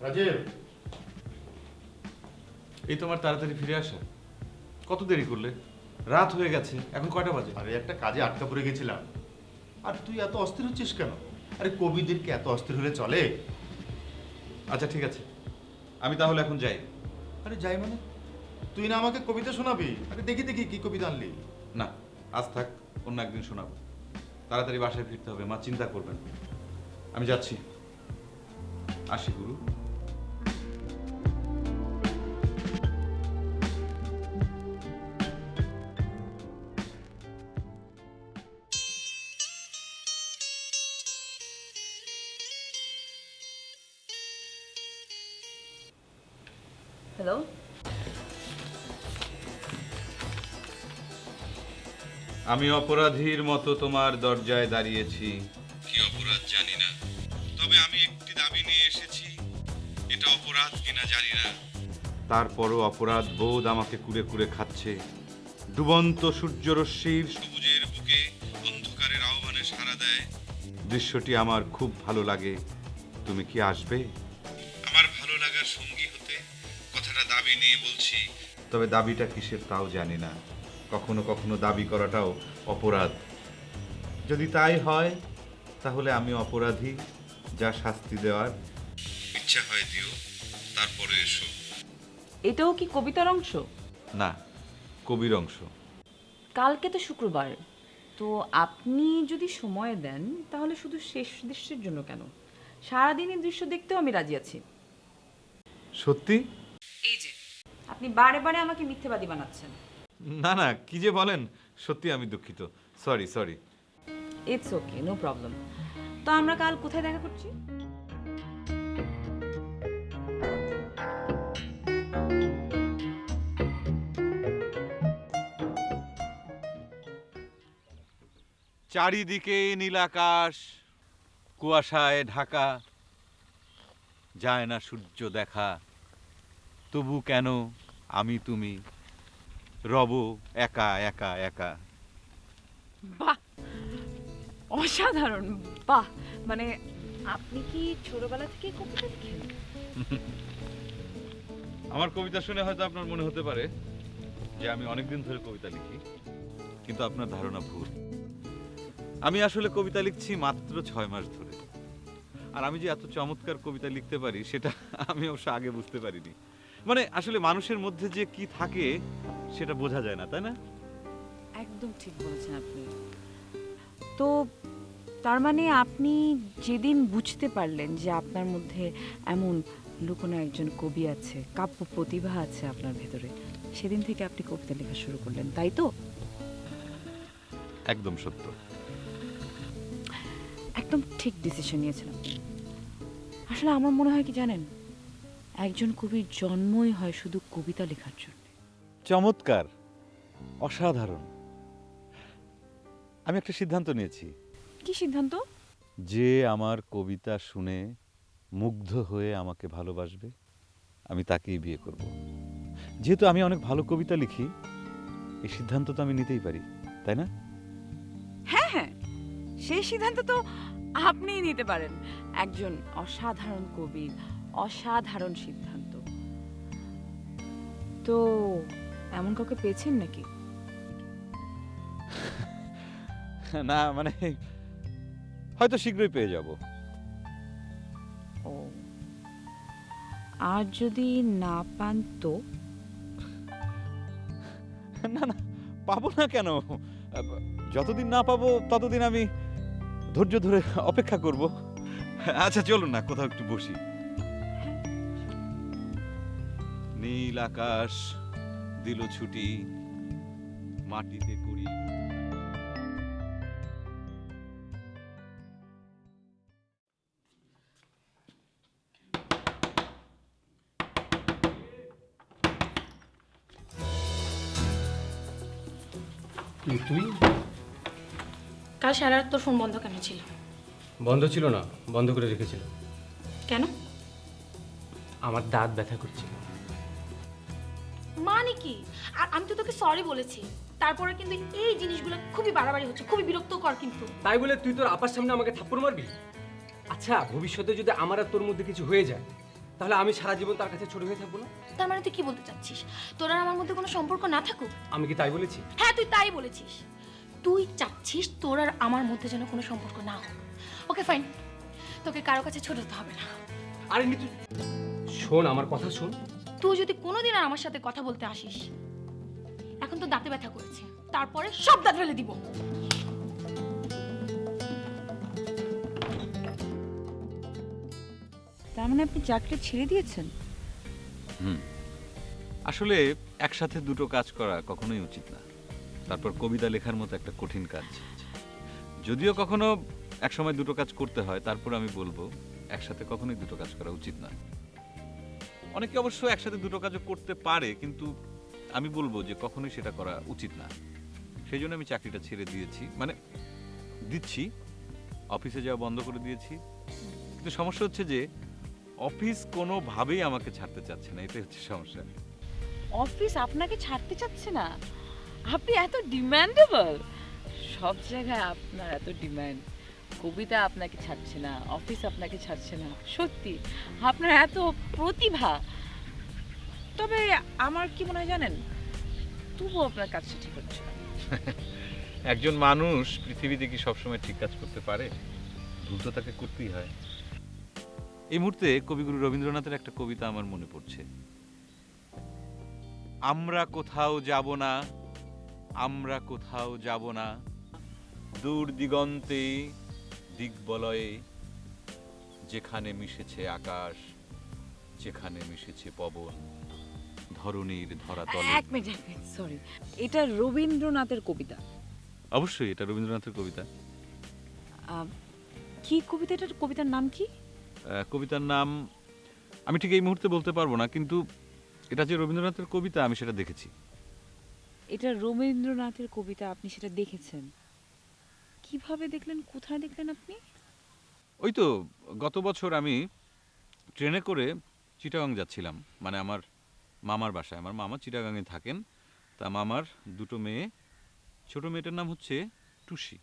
রাজীব, এই তোমার তাড়াতাড়ি ফিরে আসা, কত দেরি করলে? রাত হয়ে গেছে, এখন কয়টা বাজে? আরে একটা কাজে আটকা পড়ে গেছিলাম। আর তুই এত অস্থির হচ্ছিস কেন? আরে কবিদেরকে এত অস্থির হলে চলে? আচ্ছা ঠিক আছে, আমি তাহলে এখন যাই। আরে যাই মানে? তুই না আমাকে কবিতা শোনাবি? আরে দেখি দেখি কি কবিতা আনলি। না, আজ থাক, অন্য একদিন শোনাবো। তাড়াতাড়ি বাসায় ফিরতে হবে, মা চিন্তা করবেন। আমি যাচ্ছি, আসি গুরু। হ্যালো, আমি অপরাধীর মতো তোমার দরজায় দাঁড়িয়েছি। কি অপরাধ জানি না, তবে আমি একটি দাবি নিয়ে এসেছি। এটা অপরাধ কিনা জানি না, তারপরও অপরাধ বোধ আমাকে কুরে কুরে খাচ্ছে। ডুবন্ত সূর্যরশ্মির সবুজের বুকে অন্ধকারের আহ্বানে সাড়া দেয়। দৃশ্যটি আমার খুব ভালো লাগে। তুমি কি আসবে আমার ভালো লাগার সঙ্গী হতে? কথাটা দাবি নিয়ে বলছি, তবে দাবিটা কিসের তাও জানি না। কখনো কখনো দাবি করাটাও অপরাধ। যদি তাই হয় তাহলে আমি অপরাধী, যা শাস্তি দেওয়ার ইচ্ছা হয় দিও, তারপরে এসো। এটাও কি কবিতার অংশ? না, কবির অংশ। কালকে তো শুক্রবার, তো আপনি যদি সময় দেন তাহলে শুধু শেষ দৃশ্যের জন্য কেন, সারাদিনের দৃশ্য দেখতেও আমি রাজি আছি। সত্যি? এই যে আপনি বারে বারে আমাকে মিথ্যেবাদী বানাচ্ছেন। না না, কি যে বলেন, সত্যি আমি দুঃখিত। Sorry sorry. It's okay, no problem. তো আমরা কাল কোথায় দেখা করছি? চারিদিকে নীলাকাশ, কুয়াশায় ঢাকা, যায় না সূর্য দেখা। তবু কেন আমি তুমি রব একা একা একা। বাহ, অসাধারণ। বাহ, মানে আপনি কি ছোটবেলা থেকে কবিতা লিখেন? আমার কবিতা শুনে হয়তো আপনার মনে হতে পারে যে আমি অনেকদিন ধরে কবিতা লিখি, কিন্তু আপনার ধারণা ভুল। আমি আসলে কবিতা লিখছি মাত্র 6 মাস ধরে। আর আমি যে এত চমৎকার কবিতা লিখতে পারি সেটা আমি অবশ্য আগে বুঝতে পারিনি। মানে আসলে মানুষের মধ্যে যে কি থাকে সেটা বোঝা যায় না, তাই না? একদম ঠিক বলেছেন আপনি। তো তার মানে আপনি যেদিন বুঝতে পারলেন যে আপনার মধ্যে এমন লুকোনো একজন কবি আছে, কাব্য প্রতিভা আছে আপনার ভেতরে, সেদিন থেকে আপনি কবিতা লেখা শুরু করলেন, তাই তো? একদম সত্য। একদম ঠিক ডিসিশন নিয়েছেন আপনি। আসলে আমার মনে হয় কি জানেন, একজন কবির জন্মই হয় শুধু কবিতা লেখার জন্য। চমৎকার, অসাধারণ। আমি একটা সিদ্ধান্ত নিয়েছি। কি সিদ্ধান্ত? যে আমার কবিতা শুনে মুগ্ধ হয়ে আমাকে ভালোবাসবে, আমি তাকেই বিয়ে করব। যেহেতু আমি অনেক ভালো কবিতা লিখি, এই সিদ্ধান্ত তো আমি নিতেই পারি, তাই না? হ্যাঁ হ্যাঁ, সেই সিদ্ধান্ত তো আপনিই নিতে পারেন। একজন অসাধারণ কবির অসাধারণ সিদ্ধান্ত। তো এমন কাউকে পেয়েছেন নাকি? না মানে হয়তো শীঘ্রই পেয়ে যাব। ও, আর যদি না পান তো? না না, পাবো না কেন? যতদিন না পাবো ততদিন আমি ধৈর্য ধরে অপেক্ষা করব। আচ্ছা চলুন না কোথাও একটু বসি। নীল আকাশ দিল ছুটি, মাটিতে কুড়ি। তুই কাল সারা রাত তোর ফোন বন্ধ কেন ছিল? বন্ধ ছিল না, বন্ধ করে রেখেছিল। কেন? আমার দাঁত ব্যথা করছিল। মানে কি? আর আমি তো তোকে সরি বলেছি, তারপরে কিন্তু এই জিনিসগুলো খুবই বাড়াবাড়ি হচ্ছে, খুবই বিরক্তকর কিন্তু। তাই বলে তুই তোর আপার সামনে আমাকে থাপ্পড় মারবি? আচ্ছা, ভবিষ্যতে যদি আমার আর তোর মধ্যে কিছু হয়ে যায়, তাহলে আমি সারা জীবন তার কাছে ছোট হয়ে থাকবো না? তার মানে তুই কি বলতে চাচ্ছিস, তোর আর আমার মধ্যে কোনো সম্পর্ক না থাকুক? আমি কি তাই বলেছি? হ্যাঁ, তুই তাই বলেছিস। তুই চাচ্ছিস তোর আর আমার মধ্যে যেন কোনো সম্পর্ক না হোক। ওকে ফাইন, তোকে কারো কাছে ছোট হতে হবে না। আরে নিতু, শোন আমার কথা শোন। তুই যদি কোনোদিন আর আমার সাথে কথা বলতে আসিস, এখন তো দাঁতে ব্যথা করেছে, তারপরে সব দাঁত ফেলে দিব। তার মানে আপনি চাকরি ছেড়ে দিয়েছেন? আসলে একসাথে দুটো কাজ করা কখনোই উচিত না। তারপর কবিতা লেখার মতো একটা কঠিন কাজ। যদিও কখনো একসময় দুটো কাজ করতে হয়, তারপর আমি বলবো একসাথে কখনোই দুটো কাজ করা উচিত না। অনেকে অবশ্য একসাথে দুটো কাজও করতে পারে, কিন্তু আমি বলবো যে কখনোই সেটা করা উচিত না। সেই জন্য আমি চাকরিটা ছেড়ে দিয়েছি, মানে দিচ্ছি, অফিসে যাওয়া বন্ধ করে দিয়েছি। কিন্তু সমস্যা হচ্ছে যে অফিস কোনোভাবেই আমাকে ছাড়তে চাচ্ছে না, এটাই হচ্ছে সমস্যা। অফিস আপনাকে ছাড়তে চাচ্ছে না? আপনি এত ডিমান্ডেবল, সব জায়গায় আপনার এত ডিমান্ড। কবিতা আপনাকে ছাড়ছে না, অফিস আপনাকে ছাড়ছে না, সত্যি আপনার এত প্রতিভা। তবে আমার কি মনে হয় জানেন, তবুও আপনার কাজটা ঠিক হচ্ছে না। একজন মানুষ পৃথিবীতে কি সবসময় ঠিক কাজ করতে পারে? ভুল তো তাকে করতেই হয়। এই মুহূর্তে কবিগুরু রবীন্দ্রনাথের একটা কবিতা আমার মনে পড়ছে। আমরা কোথাও যাব না, আমরা কোথাও যাব না, দূর দিগন্তে দিগ্বলয়ে, যেখানে মিশেছে আকাশ, যেখানে মিশেছে পবন, ধরণীর ধরাতলে। এক মিনিট, সরি, এটা রবীন্দ্রনাথের কবিতা? অবশ্যই এটা রবীন্দ্রনাথের কবিতা। কি কবিতা? এটার কবিতার নাম কি? কবিতার নাম আমি ঠিক এই মুহূর্তে বলতে পারবো না, কিন্তু এটা যে রবীন্দ্রনাথের কবিতা আমি সেটা দেখেছি। এটা রবীন্দ্রনাথের কবিতা, আপনি সেটা দেখেছেন? কিভাবে দেখলেন, কোথায় দেখলেন আপনি? ওই তো গত বছর আমি ট্রেনে করে চিটাগাং যাচ্ছিলাম, মানে আমার মামার বাসায়। আমার মামা চিটাগাংয়ে থাকেন। তা মামার দুটো মেয়ে, ছোট মেয়েটার নাম হচ্ছে টুসি,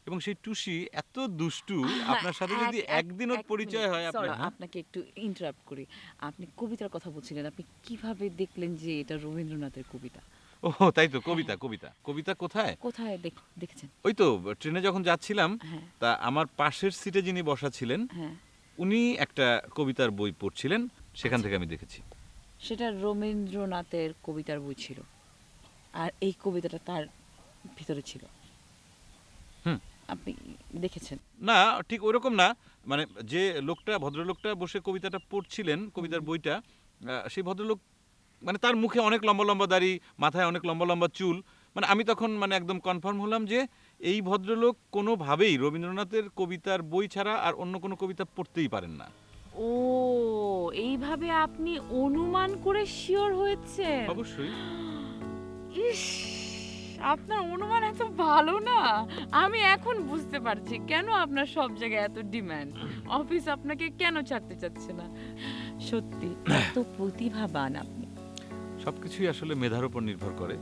এবং সেই টুসি এত দুষ্টু, আপনার সাথে যদি একদিনও পরিচয় হয় Sorry, আপনার। আপনাকে একটু ইন্টারাপ্ট করি। আপনি কবিতার কথা বলছিলেন, আপনি কিভাবে দেখলেন যে এটা রবীন্দ্রনাথের কবিতা? ও তাই তো, কবিতা কবিতা কবিতা কোথায়? কোথায় দেখেছেন? ওই তো ট্রেনে যখন যাচ্ছিলাম, হ্যাঁ। তা আমার পাশের সিটে যিনি বসা ছিলেন হ্যাঁ, উনি একটা কবিতার বই পড়ছিলেন, সেখান থেকে আমি দেখেছি। সেটা রবীন্দ্রনাথের কবিতার বই ছিল, আর এই কবিতাটা তার ভিতরে ছিল। হুম। আপনি দেখেছেন? না, ঠিক ওইরকম না, মানে যে লোকটা, ভদ্রলোকটা বসে কবিতাটা পড়ছিলেন, কবিতার বইটা, সেই ভদ্রলোক মানে তার মুখে অনেক লম্বা লম্বা দাড়ি, মাথায় অনেক লম্বা লম্বা চুল, মানে আমি তখন মানে একদম কনফার্ম হলাম যে এই ভদ্রলোক কোনোভাবেই রবীন্দ্রনাথের কবিতার বই ছাড়া আর অন্য কোনো কবিতা পড়তেই পারেন না। ও, এইভাবে আপনি অনুমান করে শিওর হয়েছেন? অবশ্যই। ইস, আপনার অনুমান এত ভালো না। আমি এখন বুঝতে পারছি কেন আপনার সব জায়গায় এত ডিমান্ড, অফিস আপনাকে কেন ছাড়তে চাচ্ছে না। সত্যি এত প্রতিভাবান আপনি। সবকিছুই আসলে মেধার উপর নির্ভর করে।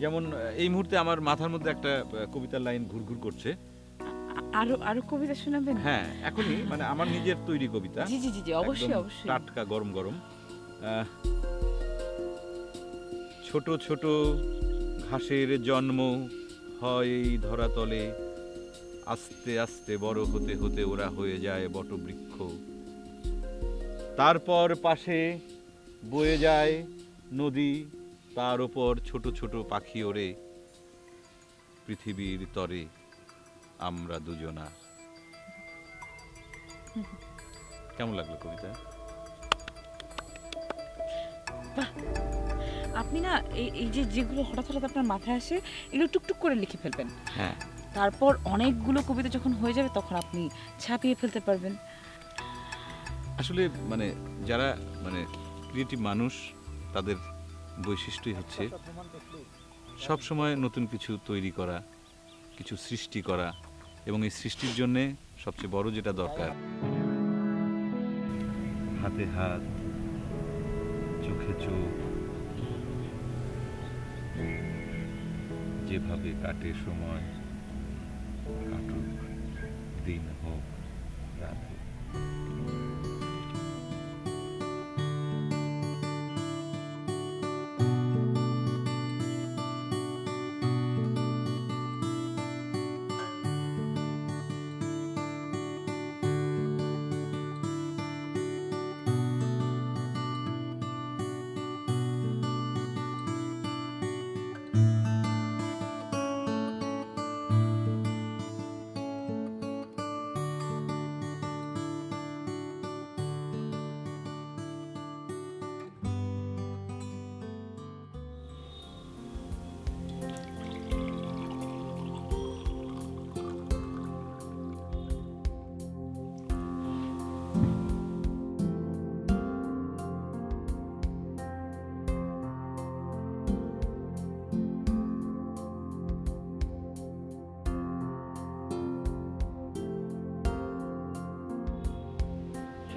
যেমন এই মুহূর্তে আমার মাথার মধ্যে একটা কবিতার লাইন ঘুরঘুর করছে। আরো আরো কবিতা শোনাবেন? হ্যাঁ, এখনই, মানে আমার নিজের তৈরি কবিতা। জি জি জি জি, অবশ্যই একদম অবশ্যই। টাটকা গরম গরম। ছোট ছোট ঘাসের জন্ম হয় এই ধরাতলে, আস্তে আস্তে বড় হতে হতে ওরা হয়ে যায় বটবৃক্ষ। তারপর পাশে বয়ে যায় নদী, তার ওপর ছোট ছোট পাখি ওড়ে, পৃথিবীর তরে আমরা দুজনা। কেমন লাগলো কবিতা? আপনি না এই যে যেগুলো হঠাৎ হঠাৎ আপনার মাথায় আসে, এগুলো টুকটুক করে লিখে ফেলবেন। হ্যাঁ, তারপর অনেকগুলো কবিতা যখন হয়ে যাবে তখন আপনি ছাপিয়ে ফেলতে পারবেন। আসলে মানে যারা মানে ক্রিয়েটিভ মানুষ, তাদের বৈশিষ্ট্যই হচ্ছে সব সময় নতুন কিছু তৈরি করা, কিছু সৃষ্টি করা, এবং এই সৃষ্টির জন্যে সবচেয়ে বড় যেটা দরকার, হাতে হাত, চোখে চোখ, যেভাবে কাটে সময়, কাটুক দিন হোক রাত হোক।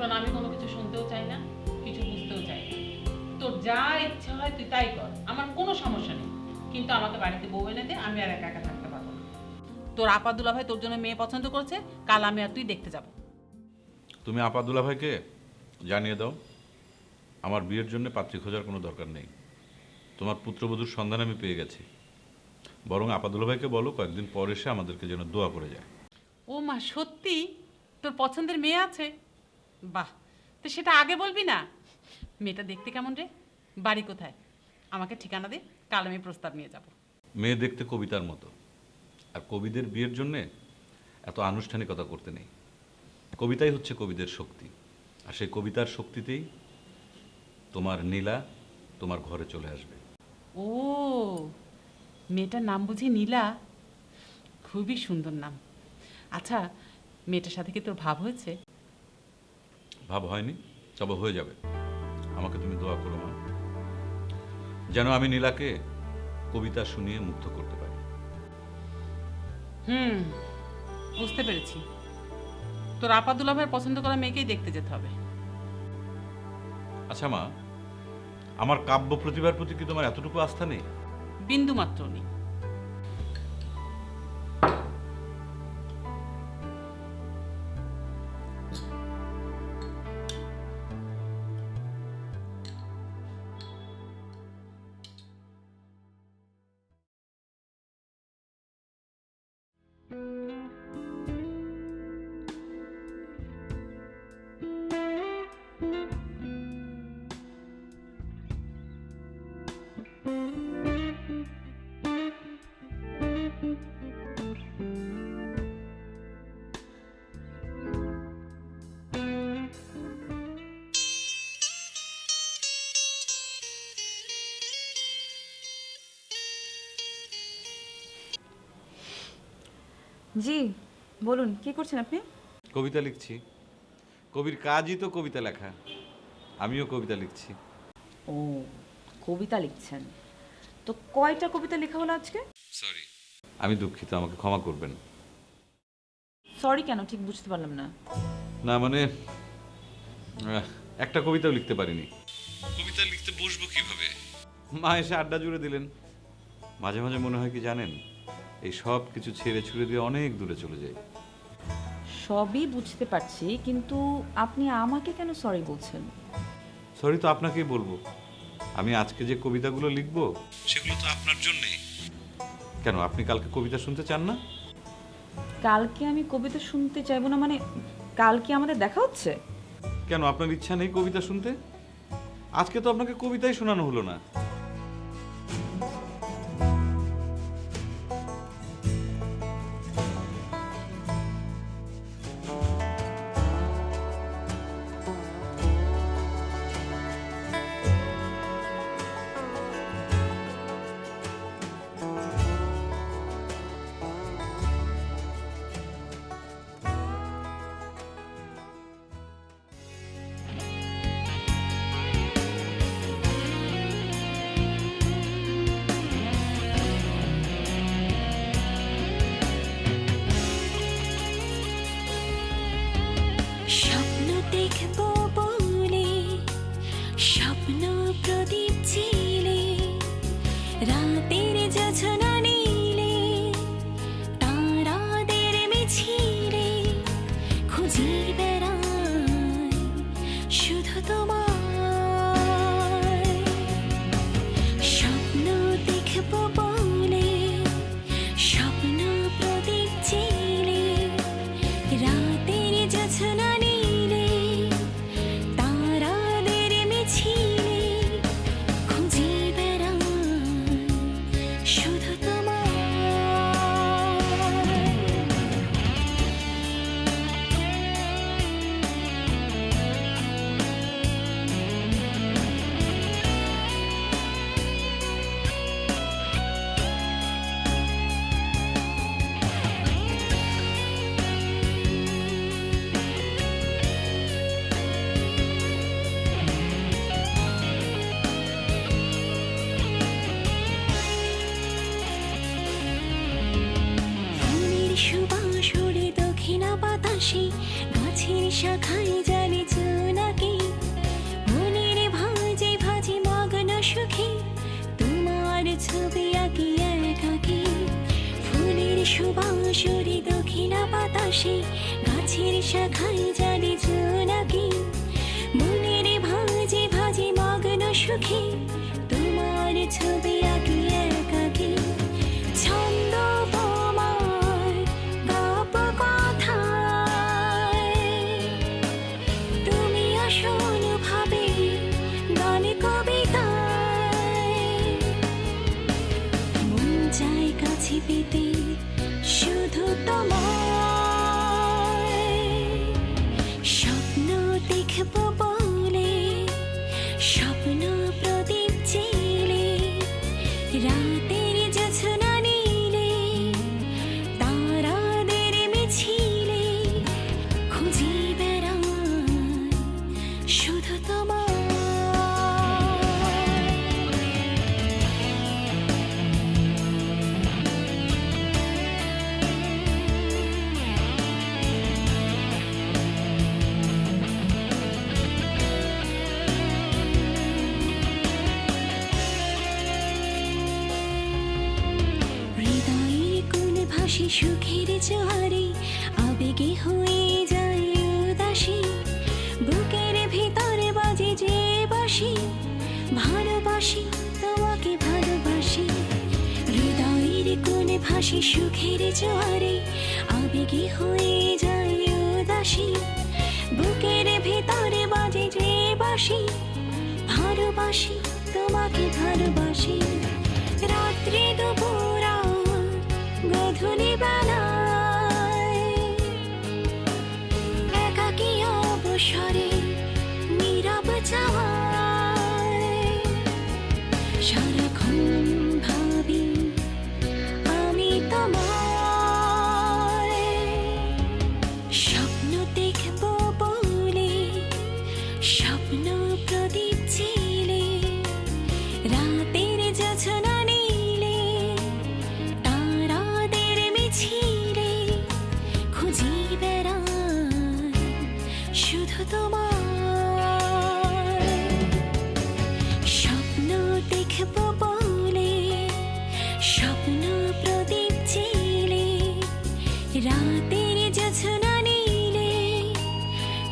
শোন, আমি কোনো কিছু শুনতেও চাই না, কিছু বুঝতেও চাই না। তোর যা ইচ্ছা হয় তুই তাই কর, আমার কোনো সমস্যা নেই, কিন্তু আমাকে বাড়িতে বউ এনে দে, আমি আর একা একা থাকতে পারবো না। তোর আপা দুলাভাই তোর জন্য মেয়ে পছন্দ করেছে, কাল আমি আর তুই দেখতে যাব। তুমি আপাদুল্লা ভাইকে জানিয়ে দাও আমার বিয়ের জন্য পাত্রী খোঁজার কোনো দরকার নেই, তোমার পুত্রবধূর সন্ধান আমি পেয়ে গেছি। বরং আপাদুল্লা ভাইকে বলো কয়েকদিন পর এসে আমাদেরকে যেন দোয়া করে যায়। ও মা, সত্যি তোর পছন্দের মেয়ে আছে? বাহ, তো সেটা আগে বলবি না? মেয়েটা দেখতে কেমন রে? বাড়ি কোথায়? আমাকে ঠিকানা দে, কাল আমি প্রস্তাব নিয়ে যাব। মেয়ে দেখতে কবিতার মতো, আর কবিদের বিয়ের জন্যে এত আনুষ্ঠানিকতা করতে নেই। কবিতাই হচ্ছে কবিদের শক্তি, আর সেই কবিতার শক্তিতেই তোমার নীলা তোমার ঘরে চলে আসবে। ও, মেয়েটার নাম বুঝি নীলা? খুবই সুন্দর নাম। আচ্ছা, মেয়েটার সাথে কি তোর ভাব হয়েছে? ভাব হয়নি, তবে হয়ে যাবে। আমাকে তুমি দোয়া করো মা, যেন আমি নীলাকে কবিতা শুনিয়ে মুগ্ধ করতে পারি। বুঝতে পেরেছি। তোর আপাদুল্লা ভাইয়ের পছন্দ করা মেয়েকেই দেখতে যেতে হবে। আচ্ছা মা, আমার কাব্য প্রতিভার প্রতি কি তোমার এতটুকু আস্থা নেই? বিন্দু মাত্র নেই। জি বলুন, কি করছেন আপনি? কবিতা লিখছি। কবির কাজই তো কবিতা লেখা, আমিও কবিতা লিখছি। ও, কবিতা লিখছেন? তো কয়টা কবিতা লেখা হলো আজকে? সরি, আমি দুঃখিত, আমাকে ক্ষমা করবেন। সরি কেন, ঠিক বুঝতে পারলাম না। না মানে একটা কবিতাও লিখতে পারিনি। কবিতা লিখতে বসবো কিভাবে? মা এসে আড্ডা জুড়ে দিলেন। মাঝে মাঝে মনে হয় কি জানেন, এই সব কিছু ছেড়ে ছুড়ে দিয়ে অনেক দূরে চলে যাই। সবই বুঝতে পারছি, কিন্তু আপনি আমাকে কেন সরি বলছেন? সরি তো আপনাকেই বলবো। আমি আজকে যে কবিতাগুলো লিখবো সেগুলো তো আপনার জন্যই। কেন, আপনি কালকে কবিতা শুনতে চান না? কালকে আমি কবিতা শুনতে চাইবো না মানে? কালকে আমাদের দেখা হচ্ছে? কেন, আপনার ইচ্ছা নেই কবিতা শুনতে? আজকে তো আপনাকে কবিতাই শোনানো হলো না। স্বপ্ন দেখবো বলে স্বপ্ন প্রদীপ ছিলে, রাতের যোছনা নীলে তারাদের মিছিলে খুঁজি বেড়াই শুধু তোমায়। স্বপ্ন দেখবো বলে স্বপ্ন প্রদীপ ছিলে, রাতের যোছনা নীলে তারাদের মিছিলে খুঁজি বেড়াই শুধু তোমায়। ফুলের সুবাস উড়ে দক্ষিণা বাতাসে, গাছের শাখায় জালে চলে বসে গাছের শাখায় জানে জোনাকি মনের ভাজে ভাজে মগ্ন সুখে তোমার ছবি আঁকি একাকি ছন্দ তোমার গপ কথায় তুমি আসল ভাবে গান কবিতায় মন চায় কাছে পেতে শুধু তোমার স্বপ্ন দেখব বলে স্বপ্ন প্রদীপ জেলে রাতের জোছনা নীলে তারাদের মিছিলে খুঁজি বেড়াই শুধু তোমার হৃদয়ের কোন ভাসি সুখের জোয়ারে আবেগে হয়ে যায় উদাসী বুকের ভিতরে বাজে যে বাঁশি ভালোবাসি তোমাকে ভালোবাসি হৃদয়ের কোন ভাসি সুখের জোয়ারে আবেগে হয়ে যায় উদাসী বুকের ভিতরে বাজে যে বাঁশি ভালোবাসি তোমাকে ভালোবাসি রাত্রি দুপুর গধূলি বেলায় একাকী অবসরে নীরব চাওয়ায় সারাক্ষণ ভাবি আমি তোমার স্বপ্ন দেখব বলে স্বপ্ন প্রদীপ জেলে রাতের জোছনা নীলে তারাদের মিছিলে খুঁজি বেড়াই শুধু তোমার স্বপ্ন দেখব বলে স্বপ্ন প্রদীপ জেলে রাতের জোছনা নীলে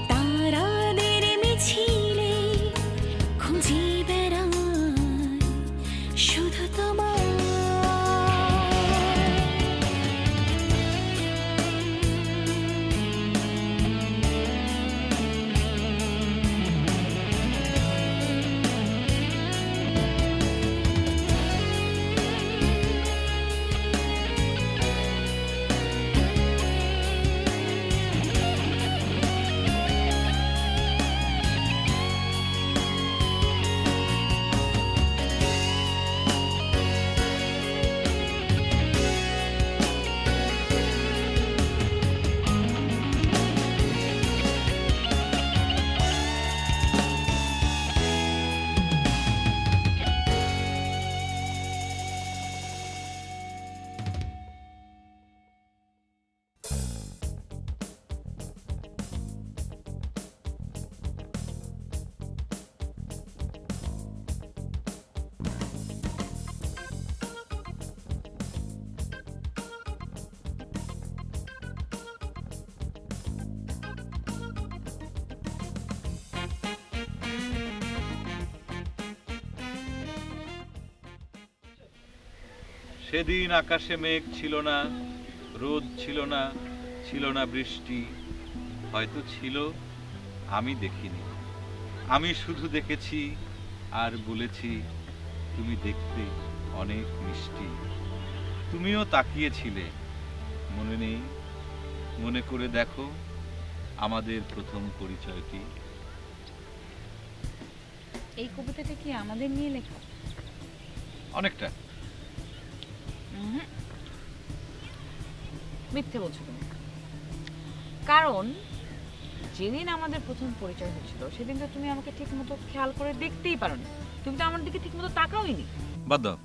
তারাদের মিছিলে খুঁজি বেড়াই শুধু তোমার সেদিন আকাশে মেঘ ছিল না, রোদ ছিল না, ছিল না বৃষ্টি। হয়তো ছিল, আমি দেখিনি। আমি শুধু দেখেছি আর বলেছি তুমি দেখতে অনেক মিষ্টি। তুমিও তাকিয়েছিলে, মনে নেই? মনে করে দেখো আমাদের প্রথম পরিচয়টি। এই কবিতাটা কি আমাদের নিয়ে লেখা? অনেকটা। মিথ্যে বলছো তুমি। কারণ যেদিন আমাদের প্রথম পরিচয় হয়েছিল সেদিন তো তুমি আমাকে ঠিক মতো খেয়াল করে দেখতেই পারোনি। তুমি তো আমার দিকে ঠিক মতো তাকাওইনি। বাদ দাও,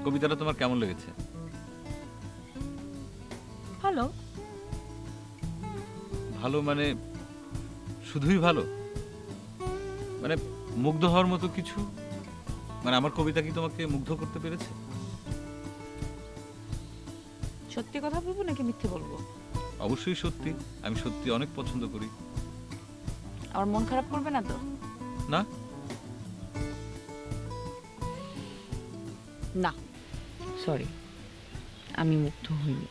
কবিতাটা তোমার কেমন লেগেছে? ভালো। ভালো মানে শুধুই ভালো? মানে মুগ্ধ হওয়ার মতো কিছু? মানে আমার কবিতা কি তোমাকে মুগ্ধ করতে পেরেছে? সত্যি কথা বলবো নাকি মিথ্যে বলবো? অবশ্যই সত্যি, আমি সত্যি অনেক পছন্দ করি। আমার মন খারাপ করবে না তো? না, না, সরি, আমি মুগ্ধ হইনি।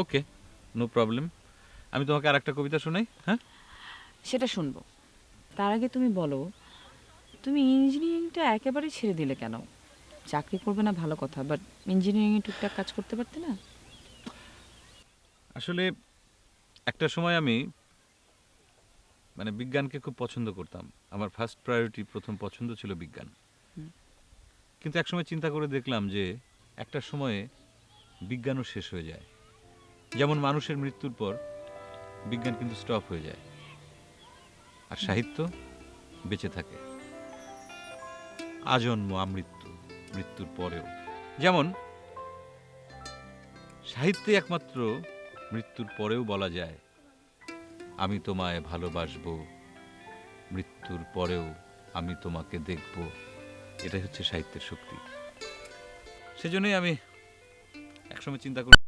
ওকে, নো প্রবলেম। আমি তোমাকে আর একটা কবিতা শোনাই। হ্যাঁ, সেটা শুনবো। তার আগে তুমি বলো, তুমি ইঞ্জিনিয়ারিংটা একেবারে ছেড়ে দিলে কেন? চাকরি করবে না ভালো কথা, বাট ইঞ্জিনিয়ারিংয়ে টুকটাক কাজ করতে পারতে না? আসলে একটা সময় আমি মানে বিজ্ঞানকে খুব পছন্দ করতাম। আমার ফার্স্ট প্রায়োরিটি, প্রথম পছন্দ ছিল বিজ্ঞান। কিন্তু একসময় চিন্তা করে দেখলাম যে একটা সময়ে বিজ্ঞানও শেষ হয়ে যায়। যেমন মানুষের মৃত্যুর পর বিজ্ঞান কিন্তু স্টপ হয়ে যায়, আর সাহিত্য বেঁচে থাকে আজন্ম আমৃত্যু, মৃত্যুর পরেও। যেমন সাহিত্যে একমাত্র মৃত্যুর পরেও বলা যায়, আমি তোমায় ভালোবাসবো, মৃত্যুর পরেও আমি তোমাকে দেখব। এটাই হচ্ছে সাহিত্যের শক্তি। সেজন্যই আমি একসময় চিন্তা করি